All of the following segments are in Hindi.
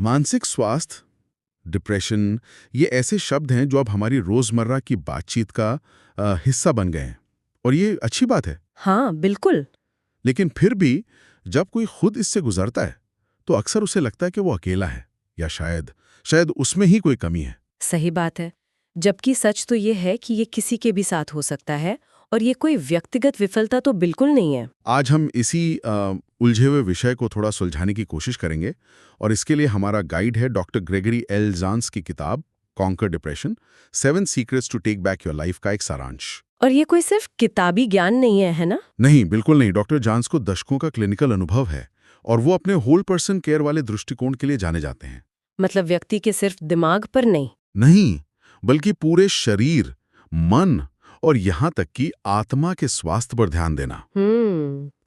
मानसिक स्वास्थ्य, डिप्रेशन, ये ऐसे शब्द हैं जो अब हमारी रोजमर्रा की बातचीत का हिस्सा बन गए हैं। और ये अच्छी बात है। हाँ बिल्कुल। लेकिन फिर भी जब कोई खुद इससे गुजरता है तो अक्सर उसे लगता है कि वो अकेला है, या शायद उसमें ही कोई कमी है। सही बात है। जबकि सच तो ये है कि ये किसी के भी साथ हो सकता है, और ये कोई व्यक्तिगत विफलता तो बिल्कुल नहीं है। आज हम इसी उलझे हुए विषय को थोड़ा सुलझाने की कोशिश करेंगे, और इसके लिए हमारा गाइड है डॉक्टर ग्रेगरी एल जांस की किताब conquer depression, 7 secrets to take back your life का एक सारांश। और ये कोई सिर्फ किताबी ज्ञान नहीं है ना? नहीं, बिल्कुल नहीं। डॉक्टर जांस को दशकों का क्लिनिकल अनुभव है, और वो अपने होल पर्सन केयर वाले दृष्टिकोण के लिए जाने जाते हैं। मतलब व्यक्ति के सिर्फ दिमाग पर नहीं। नहीं, बल्कि पूरे शरीर, मन और यहाँ तक कि आत्मा के स्वास्थ्य पर ध्यान देना।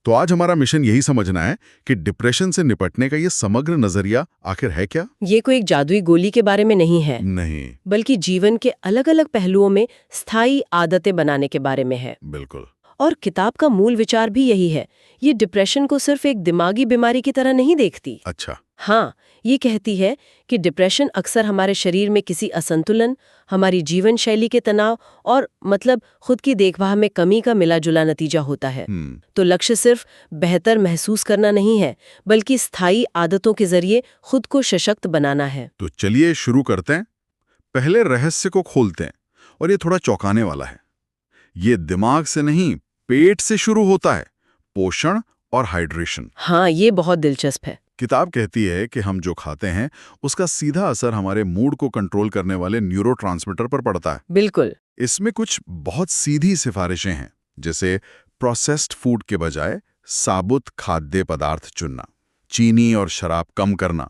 तो आज हमारा मिशन यही समझना है कि डिप्रेशन से निपटने का ये समग्र नजरिया आखिर है क्या? ये कोई एक जादुई गोली के बारे में नहीं है। नहीं। बल्कि जीवन के अलग अलग पहलुओं में स्थायी आदतें बनाने के बारे में है। बिल्कुल। और किताब का मूल विचार भी यही है। ये डिप्रेशन को सिर्फ एक दिमागी बीमारी की तरह नहीं देखती। अच्छा। हाँ, ये कहती है कि डिप्रेशन अक्सर हमारे शरीर में किसी असंतुलन, हमारी जीवन शैली के तनाव और खुद की देखभाल में कमी का मिला जुला नतीजा होता है। तो लक्ष्य सिर्फ बेहतर महसूस करना नहीं है, बल्कि स्थायी आदतों के जरिए खुद को सशक्त बनाना है। तो चलिए शुरू करते हैं। पहले रहस्य को खोलते हैं, और ये थोड़ा चौंकाने वाला है। ये दिमाग से नहीं, पेट से शुरू होता है। पोषण और हाइड्रेशन। हाँ, ये बहुत दिलचस्प है। किताब कहती है कि हम जो खाते हैं उसका सीधा असर हमारे मूड को कंट्रोल करने वाले न्यूरोट्रांसमीटर पर पड़ता है। बिल्कुल। इसमें कुछ बहुत सीधी सिफारिशें हैं, जैसे प्रोसेस्ड फूड के बजाय साबुत खाद्य पदार्थ चुनना, चीनी और शराब कम करना,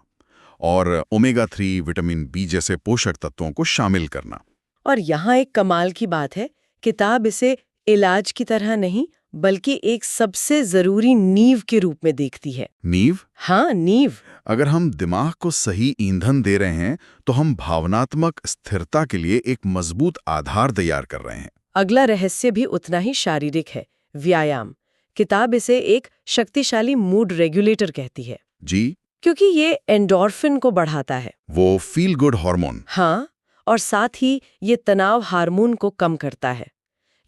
और ओमेगा 3, विटामिन बी जैसे पोषक तत्वों को शामिल करना। और यहाँ एक कमाल की बात है, किताब इसे इलाज की तरह नहीं, बल्कि एक सबसे जरूरी नींव के रूप में देखती है। नींव? हाँ, नींव। अगर हम दिमाग को सही ईंधन दे रहे हैं तो हम भावनात्मक स्थिरता के लिए एक मजबूत आधार तैयार कर रहे हैं। अगला रहस्य भी उतना ही शारीरिक है, व्यायाम। किताब इसे एक शक्तिशाली मूड रेगुलेटर कहती है। जी। क्योंकि ये एंडोर्फिन को बढ़ाता है, वो फील गुड हार्मोन। हाँ, और साथ ही ये तनाव हार्मोन को कम करता है।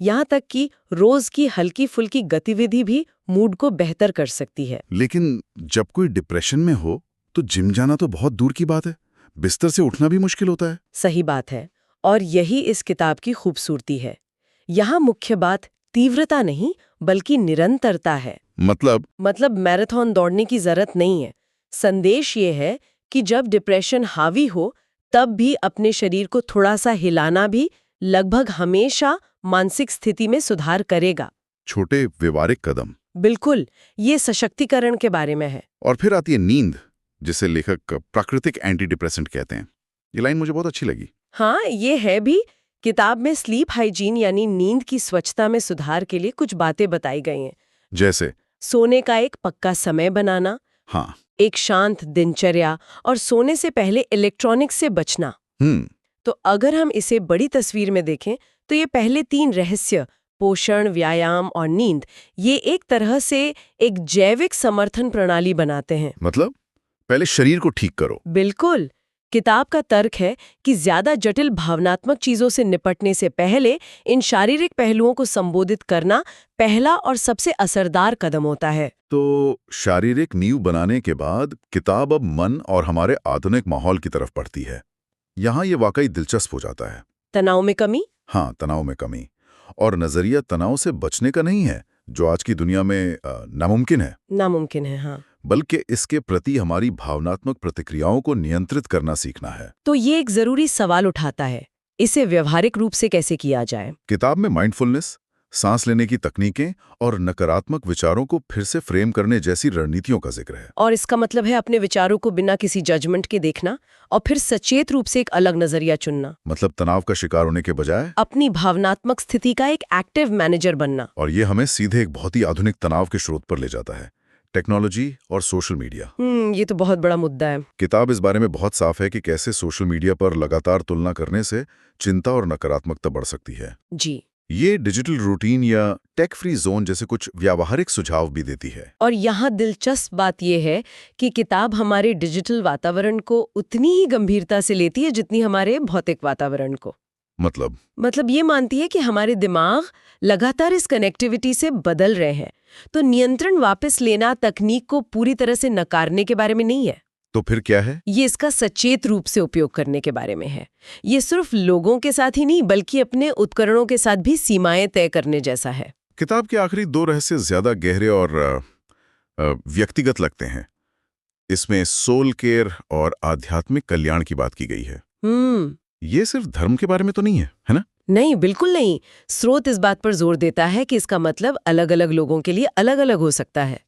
यहाँ तक कि रोज की हल्की फुल्की गतिविधि भी मूड को बेहतर कर सकती है। लेकिन जब कोई डिप्रेशन में हो तो जिम जाना तो बहुत दूर की बात है। बिस्तर से उठना भी मुश्किल होता है। सही बात है, और यही इस किताब की खूबसूरती है। यहाँ मुख्य बात तीव्रता नहीं, बल्कि निरंतरता है। मतलब मैराथन दौड़ने की जरूरत नहीं है। संदेश ये है कि जब डिप्रेशन हावी हो, तब भी अपने शरीर को थोड़ा सा हिलाना भी लगभग हमेशा मानसिक स्थिति में सुधार करेगा। छोटे व्यवहारिक कदम। बिल्कुल, ये सशक्तिकरण के बारे में है। और फिर आती है नींद, जिसे लेखक प्राकृतिक एंटी डिप्रेसेंट कहते हैं। ये लाइन मुझे बहुत अच्छी लगी। हाँ, ये है भी। किताब में स्लीप हाइजीन यानी नींद की स्वच्छता में सुधार के लिए कुछ बातें बताई गई हैं। जैसे सोने का एक पक्का समय बनाना, हाँ, एक शांत दिनचर्या, और सोने से पहले इलेक्ट्रॉनिक्स से बचना। तो अगर हम इसे बड़ी तस्वीर में देखें तो ये पहले 3 रहस्य, पोषण, व्यायाम और नींद, ये एक तरह से एक जैविक समर्थन प्रणाली बनाते हैं। मतलब पहले शरीर को ठीक करो। बिल्कुल। किताब का तर्क है कि ज्यादा जटिल भावनात्मक चीजों से निपटने से पहले इन शारीरिक पहलुओं को संबोधित करना पहला और सबसे असरदार कदम होता है। तो शारीरिक नींव बनाने के बाद किताब अब मन और हमारे आधुनिक माहौल की तरफ बढ़ती है। यहाँ ये वाकई दिलचस्प हो जाता है। तनाव में कमी? हाँ, तनाव में कमी। और नजरिया तनाव से बचने का नहीं है, जो आज की दुनिया में नामुमकिन है, हाँ। बल्कि इसके प्रति हमारी भावनात्मक प्रतिक्रियाओं को नियंत्रित करना सीखना है। तो ये एक जरूरी सवाल उठाता है, इसे व्यवहारिक रूप से कैसे किया जाए? किताब में माइंडफुलनेस, सांस लेने की तकनीकें और नकारात्मक विचारों को फिर से फ्रेम करने जैसी रणनीतियों का जिक्र है। और इसका मतलब है अपने विचारों को बिना किसी जजमेंट के देखना, और फिर सचेत रूप से एक अलग नजरिया चुनना। मतलब तनाव का शिकार होने के बजाय अपनी भावनात्मक स्थिति का एक एक्टिव मैनेजर बनना। और ये हमें सीधे एक बहुत ही आधुनिक तनाव के स्रोत पर ले जाता है, टेक्नोलॉजी और सोशल मीडिया। ये तो बहुत बड़ा मुद्दा है। किताब इस बारे में बहुत साफ है कि कैसे सोशल मीडिया पर लगातार तुलना करने से चिंता और नकारात्मकता बढ़ सकती है। जी, ये डिजिटल रूटीन या टेक फ्री जोन जैसे कुछ व्यावहारिक सुझाव भी देती है। और यहाँ दिलचस्प बात यह है कि किताब हमारे डिजिटल वातावरण को उतनी ही गंभीरता से लेती है जितनी हमारे भौतिक वातावरण को। मतलब ये मानती है कि हमारे दिमाग लगातार इस कनेक्टिविटी से बदल रहे हैं, तो नियंत्रण वापस लेना तकनीक को पूरी तरह से नकारने के बारे में नहीं है। तो फिर क्या है? ये इसका सचेत रूप से उपयोग करने के बारे में है। ये सिर्फ लोगों के साथ ही नहीं बल्कि अपने उपकरणों के साथ भी सीमाएं तय करने जैसा है। किताब के आखिरी 2 रहस्य ज्यादा गहरे और व्यक्तिगत लगते हैं। इसमें सोल केयर और आध्यात्मिक कल्याण की बात की गई है। ये सिर्फ धर्म के बारे में तो नहीं है ना? नहीं, बिल्कुल नहीं। स्रोत इस बात पर जोर देता है कि इसका मतलब अलग-अलग लोगों के लिए अलग-अलग हो सकता है।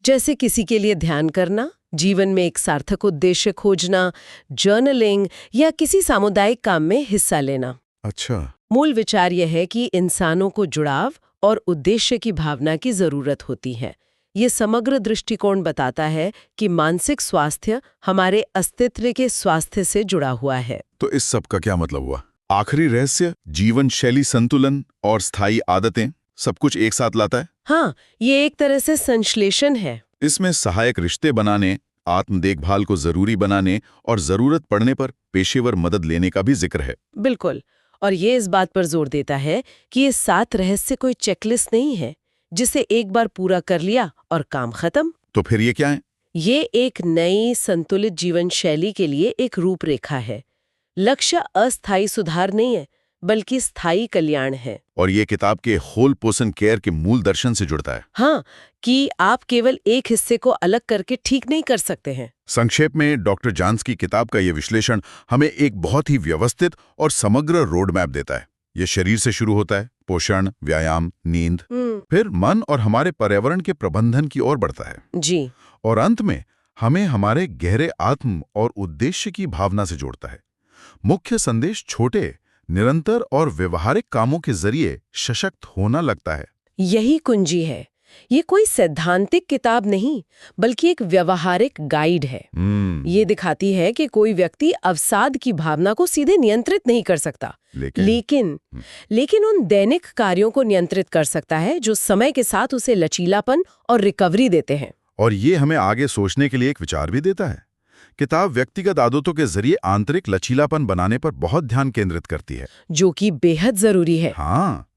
जैसे किसी के लिए ध्यान करना, जीवन में एक सार्थक उद्देश्य खोजना, जर्नलिंग या किसी सामुदायिक काम में हिस्सा लेना। अच्छा। मूल विचार यह है कि इंसानों को जुड़ाव और उद्देश्य की भावना की जरूरत होती है। ये समग्र दृष्टिकोण बताता है कि मानसिक स्वास्थ्य हमारे अस्तित्व के स्वास्थ्य से जुड़ा हुआ है। तो इस सब का क्या मतलब हुआ? आखिरी रहस्य जीवन शैली संतुलन और स्थायी आदतें सब कुछ एक साथ लाता है। हाँ, ये एक तरह से संश्लेषण है। इसमें सहायक रिश्ते बनाने, आत्म देखभाल को जरूरी बनाने और जरूरत पड़ने पर पेशेवर मदद लेने का भी जिक्र है। बिल्कुल। और ये इस बात पर जोर देता है कि ये 7 रहस्य कोई चेकलिस्ट नहीं है जिसे एक बार पूरा कर लिया और काम खत्म। तो फिर ये क्या है? ये एक नई संतुलित जीवन शैली के लिए एक रूपरेखा है। लक्ष्य अस्थायी सुधार नहीं है बल्कि स्थायी कल्याण है। और ये किताब के होल पर्सन केयर के मूल दर्शन से जुड़ता है। हाँ, कि आप केवल एक हिस्से को अलग करके ठीक नहीं कर सकते हैं। संक्षेप में डॉक्टर जान्स की किताब का ये विश्लेषण हमें एक बहुत ही व्यवस्थित और समग्र रोड मैप देता है। ये शरीर से शुरू होता है, पोषण, व्यायाम, नींद, फिर मन और हमारे पर्यावरण के प्रबंधन की ओर बढ़ता है जी। और अंत में हमें हमारे गहरे आत्म और उद्देश्य की भावना से जोड़ता है। मुख्य संदेश छोटे, निरंतर और व्यवहारिक कामों के जरिए सशक्त होना लगता है। यही कुंजी है। ये कोई सैद्धांतिक किताब नहीं बल्कि एक व्यवहारिक गाइड है। ये दिखाती है कि कोई व्यक्ति अवसाद की भावना को सीधे नियंत्रित नहीं कर सकता, लेकिन उन दैनिक कार्यों को नियंत्रित कर सकता है जो समय के साथ उसे लचीलापन और रिकवरी देते हैं। और ये हमें आगे सोचने के लिए एक विचार भी देता है। किताब व्यक्तिगत आदतों के जरिए आंतरिक लचीलापन बनाने पर बहुत ध्यान केंद्रित करती है, जो कि बेहद जरूरी है। हाँ,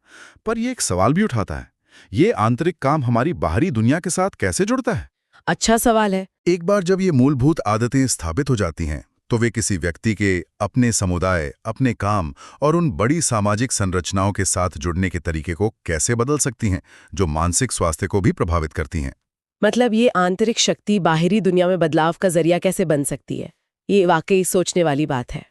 पर ये एक सवाल भी उठाता है, ये आंतरिक काम हमारी बाहरी दुनिया के साथ कैसे जुड़ता है? अच्छा सवाल है। एक बार जब ये मूलभूत आदतें स्थापित हो जाती हैं, तो वे किसी व्यक्ति के अपने समुदाय, अपने काम और उन बड़ी सामाजिक संरचनाओं के साथ जुड़ने के तरीके को कैसे बदल सकती हैं, जो मानसिक स्वास्थ्य को भी प्रभावित करती हैं। मतलब ये आंतरिक शक्ति बाहरी दुनिया में बदलाव का जरिया कैसे बन सकती है? ये वाकई सोचने वाली बात है।